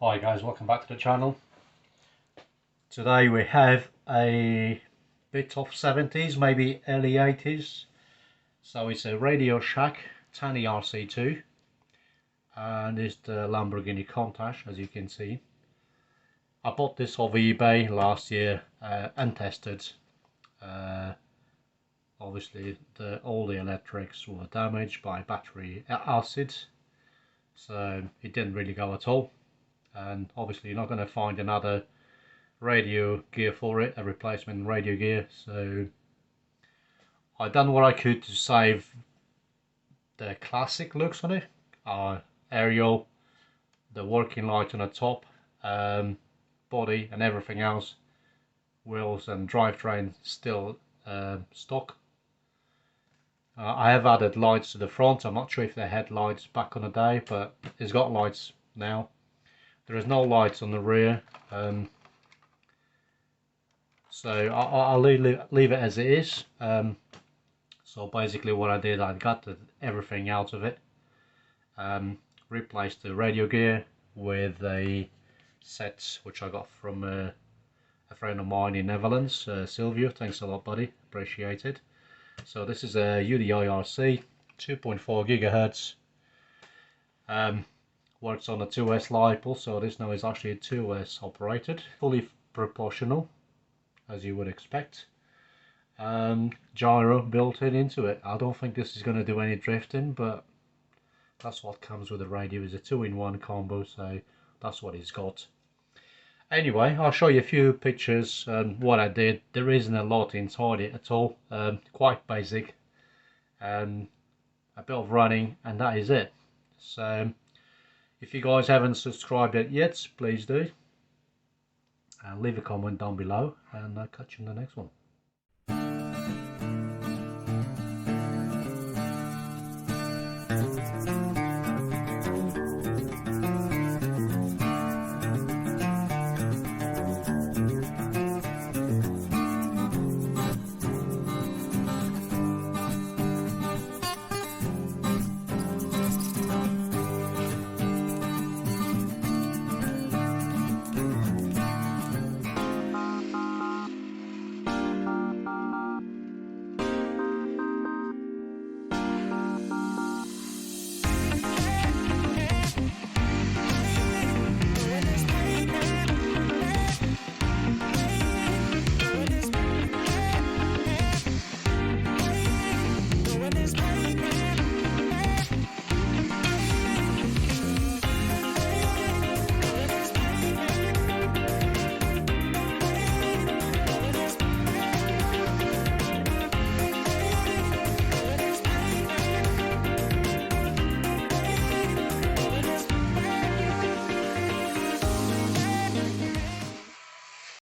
Hi guys, welcome back to the channel. Today we have a bit of 70s, maybe early 80s. So it's a Radio Shack Tandy RC2 and it's the Lamborghini Contache, as you can see. I bought this off eBay last year, untested. Obviously all the electrics were damaged by battery acid, so it didn't really go at all. And obviously you're not going to find another radio gear for it, a replacement radio gear, so I done what I could to save the classic looks on it. Aerial, the working light on the top, body and everything else, wheels and drivetrain still stock. I have added lights to the front. I'm not sure if they had lights back on the day, but it's got lights now. There is no lights on the rear, so I'll leave it as it is. So basically what I did, I got everything out of it, replaced the radio gear with a set which I got from a friend of mine in Netherlands, Silvio. Thanks a lot, buddy, appreciate it. So this is a UDI-RC 2.4 gigahertz. Works on a 2S LiPo, so this now is actually a 2S operated, fully proportional as you would expect. Gyro built into it. I don't think this is going to do any drifting, but that's what comes with the radio, is a 2-in-1 combo, so that's what it's got. Anyway, I'll show you a few pictures and what I did. There isn't a lot inside it at all, quite basic, a bit of running, and that is it. So if you guys haven't subscribed yet, please do, and leave a comment down below, and I'll catch you in the next one.